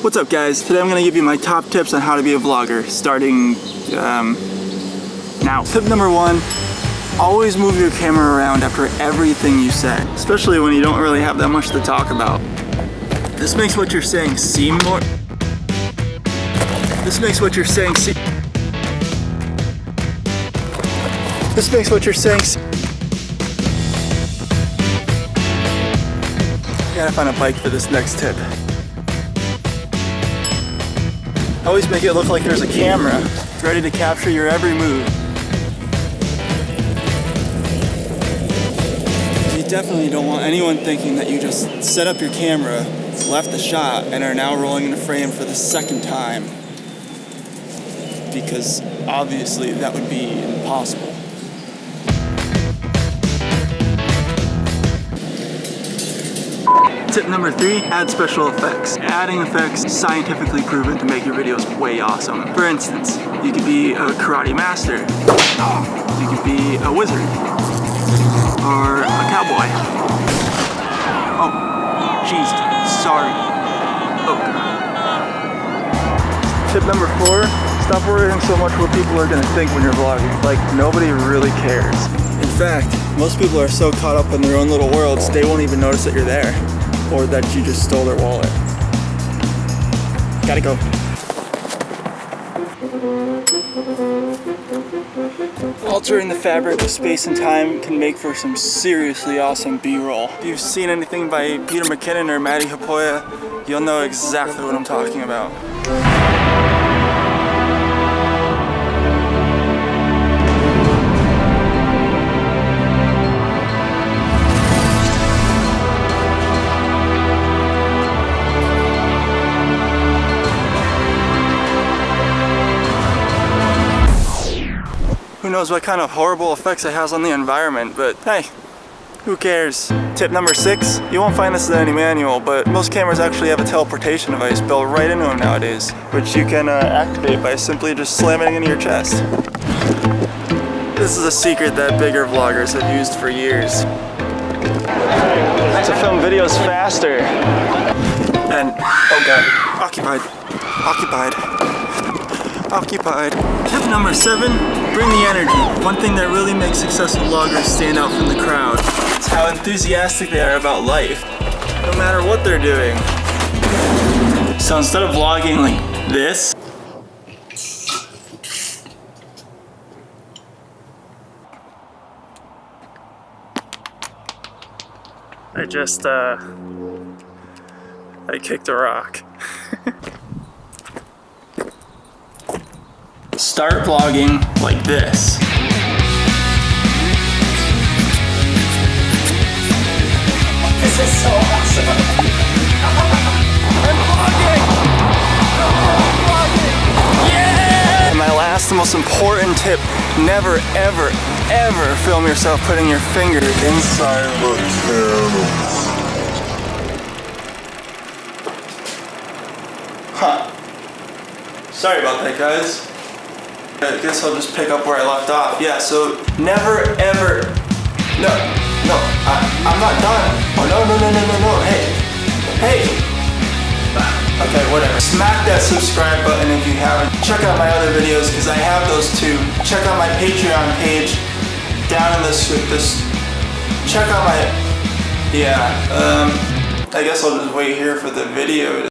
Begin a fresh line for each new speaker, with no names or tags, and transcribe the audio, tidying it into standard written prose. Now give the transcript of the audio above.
What's up guys? Today I'm going to give you my top tips on how to be a vlogger, starting now. Tip number 1, always move your camera around after everything you say, especially when you don't really have that much to talk about. This makes what you're saying seem more... This makes what you're saying seem... This makes what you're saying seem... I gotta find a bike for this next tip. Always make it look like there's a camera ready to capture your every move. You definitely don't want anyone thinking that you just set up your camera, left the shot, and are now rolling into frame for the second time. Because obviously that would be impossible. Tip number 3, add special effects. Adding effects is scientifically proven to make your videos way awesome. For instance, you could be a karate master, you could be a wizard, or a cowboy. Oh, jeez, sorry. Oh god. Tip number 4, stop worrying so much what people are gonna think when you're vlogging. Like, nobody really cares. In fact, most people are so caught up in their own little worlds, they won't even notice that you're there. Or that you just stole their wallet. Gotta go. Altering the fabric of space and time can make for some seriously awesome B-roll. If you've seen anything by Peter McKinnon or Matty Hapoya, you'll know exactly what I'm talking about. Who knows what kind of horrible effects it has on the environment, but hey, who cares? Tip number 6, you won't find this in any manual, but most cameras actually have a teleportation device built right into them nowadays, which you can activate by simply just slamming it into your chest. This is a secret that bigger vloggers have used for years. To film videos faster. And, oh god, occupied. Tip number 7, bring the energy. One thing that really makes successful vloggers stand out from the crowd is how enthusiastic they are about life, no matter what they're doing. So instead of vlogging like this, I kicked a rock. Start vlogging like this. This is so awesome. I'm vlogging! Yeah! And my last and most important tip, never ever ever film yourself putting your finger inside the camera. Huh. Sorry about that, guys. I guess I'll just pick up where I left off. Yeah, so never ever, no, I'm not done. Oh, no, hey. Okay, whatever. Smack that subscribe button if you haven't. Check out my other videos, because I have those too. Check out my Patreon page down in this, check out my, yeah, I guess I'll just wait here for the video to